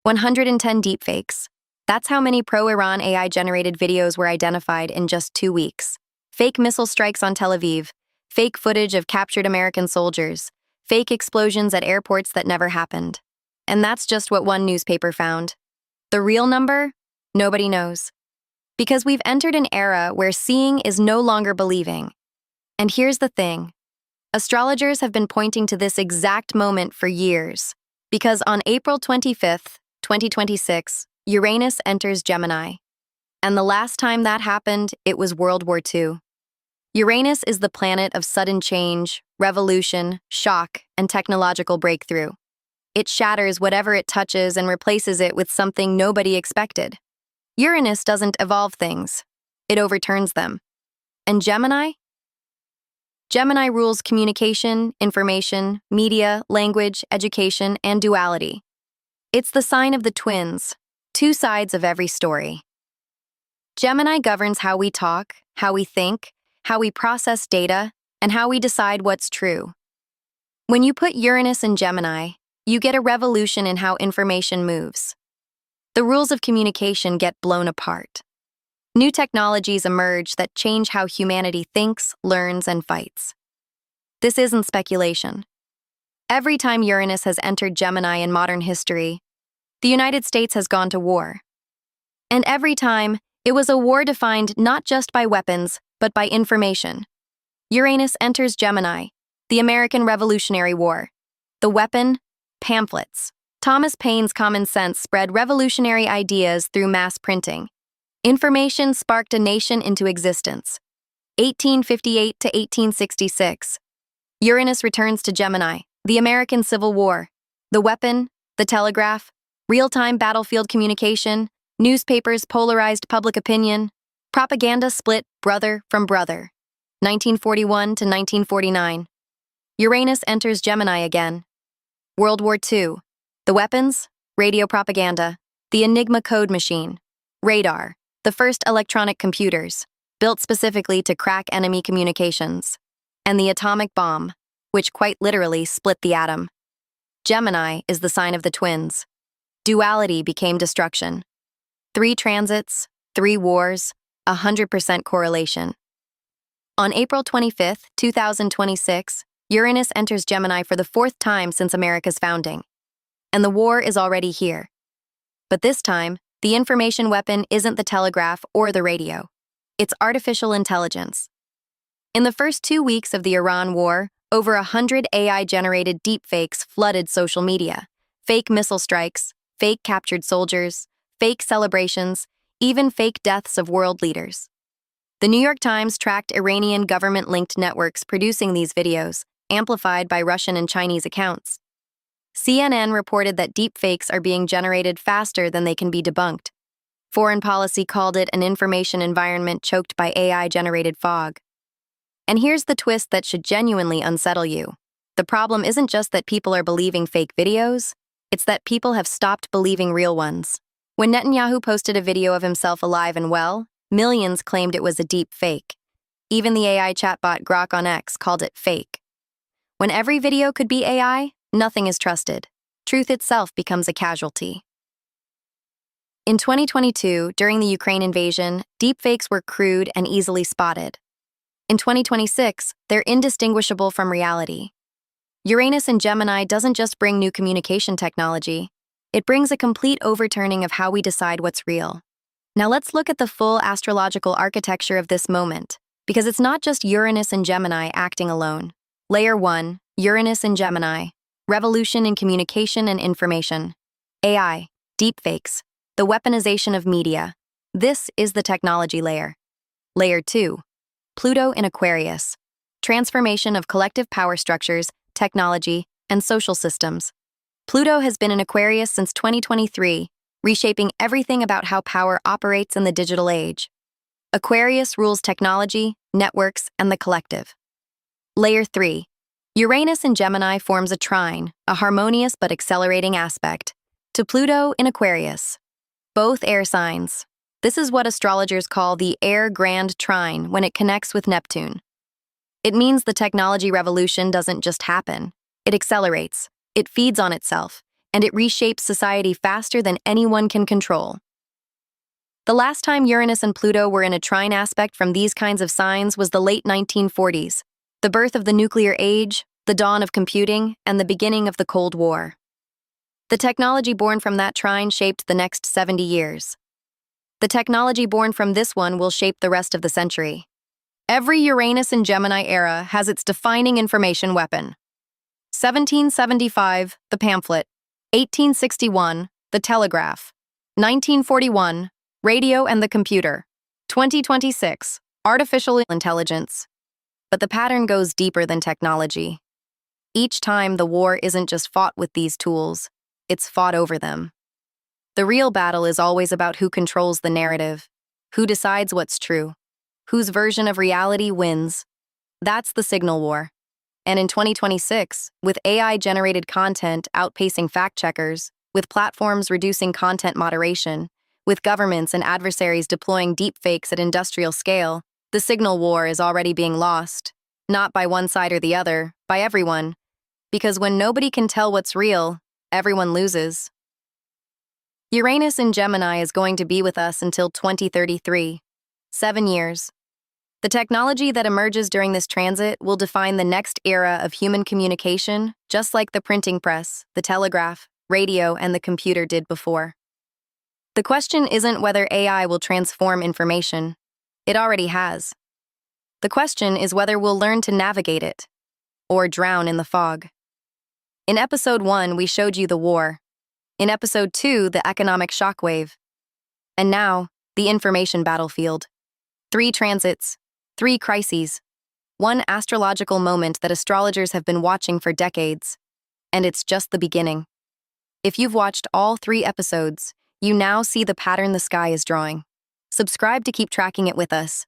110 deepfakes. That's how many pro-Iran AI-generated videos were identified in just 2 weeks. Fake missile strikes on Tel Aviv, fake footage of captured American soldiers, fake explosions at airports that never happened. And that's just what one newspaper found. The real number? Nobody knows. Because we've entered an era where seeing is no longer believing. And here's the thing. Astrologers have been pointing to this exact moment for years. Because on April 25th, 2026, Uranus enters Gemini. And the last time that happened, it was World War II. Uranus is the planet of sudden change, revolution, shock, and technological breakthrough. It shatters whatever it touches and replaces it with something nobody expected. Uranus doesn't evolve things. It overturns them. And Gemini? Gemini rules communication, information, media, language, education, and duality. It's the sign of the twins, two sides of every story. Gemini governs how we talk, how we think, how we process data, and how we decide what's true. When you put Uranus in Gemini, you get a revolution in how information moves. The rules of communication get blown apart. New technologies emerge that change how humanity thinks, learns, and fights. This isn't speculation. Every time Uranus has entered Gemini in modern history, the United States has gone to war. And every time, it was a war defined not just by weapons, but by information. Uranus enters Gemini, the American Revolutionary War. The weapon? Pamphlets. Thomas Paine's common sense spread revolutionary ideas through mass printing. Information sparked a nation into existence. 1858 to 1866. Uranus returns to Gemini, the American Civil War. The weapon? The telegraph. Real-time battlefield communication. Newspapers polarized public opinion. Propaganda split brother from brother. 1941 to 1949. Uranus enters Gemini again. World War II. The weapons? Radio propaganda. The Enigma code machine. Radar. The first electronic computers, built specifically to crack enemy communications. And the atomic bomb, which quite literally split the atom. Gemini is the sign of the twins. Duality became destruction. 3 transits, 3 wars, 100% correlation. On April 25th, 2026, Uranus enters Gemini for the 4th time since America's founding. And the war is already here. But this time, the information weapon isn't the telegraph or the radio. It's artificial intelligence. In the first 2 weeks of the Iran war, over 100 AI-generated deepfakes flooded social media. Fake missile strikes, fake captured soldiers, fake celebrations, even fake deaths of world leaders. The New York Times tracked Iranian government-linked networks producing these videos, amplified by Russian and Chinese accounts. CNN reported that deepfakes are being generated faster than they can be debunked. Foreign policy called it an information environment choked by AI-generated fog. And here's the twist that should genuinely unsettle you. The problem isn't just that people are believing fake videos, it's that people have stopped believing real ones. When Netanyahu posted a video of himself alive and well, millions claimed it was a deep fake. Even the AI chatbot Grok on X called it fake. When every video could be AI, nothing is trusted. Truth itself becomes a casualty. In 2022, during the Ukraine invasion, deepfakes were crude and easily spotted. In 2026, they're indistinguishable from reality. Uranus in Gemini doesn't just bring new communication technology, it brings a complete overturning of how we decide what's real. Now let's look at the full astrological architecture of this moment, because it's not just Uranus and Gemini acting alone. Layer 1, Uranus in Gemini, revolution in communication and information. AI, deepfakes, the weaponization of media. This is the technology layer. Layer 2, Pluto in Aquarius, transformation of collective power structures, technology, and social systems. Pluto has been in Aquarius since 2023, reshaping everything about how power operates in the digital age. Aquarius rules technology, networks, and the collective. Layer 3. Uranus in Gemini forms a trine, a harmonious but accelerating aspect, to Pluto in Aquarius. Both air signs. This is what astrologers call the air grand trine when it connects with Neptune. It means the technology revolution doesn't just happen. It accelerates. It feeds on itself. and it reshapes society faster than anyone can control. The last time Uranus and Pluto were in a trine aspect from these kinds of signs was the late 1940s, the birth of the nuclear age, the dawn of computing, and the beginning of the Cold War. The technology born from that trine shaped the next 70 years. The technology born from this one will shape the rest of the century. Every Uranus and Gemini era has its defining information weapon. 1775, the pamphlet. 1861, the telegraph. 1941, radio and the computer. 2026, artificial intelligence. But the pattern goes deeper than technology. Each time, the war isn't just fought with these tools, it's fought over them. The real battle is always about who controls the narrative, who decides what's true, whose version of reality wins. That's the signal war. And in 2026, with AI-generated content outpacing fact-checkers, with platforms reducing content moderation, with governments and adversaries deploying deepfakes at industrial scale, the signal war is already being lost. Not by one side or the other, by everyone. Because when nobody can tell what's real, everyone loses. Uranus in Gemini is going to be with us until 2033, 7 years. The technology that emerges during this transit will define the next era of human communication, just like the printing press, the telegraph, radio, and the computer did before. The question isn't whether AI will transform information. It already has. The question is whether we'll learn to navigate it, or drown in the fog. In episode 1, we showed you the war. In episode 2, the economic shockwave. And now, the information battlefield. 3 transits, 3 crises, 1 astrological moment that astrologers have been watching for decades. And it's just the beginning. If you've watched all 3 episodes, you now see the pattern the sky is drawing. Subscribe to keep tracking it with us.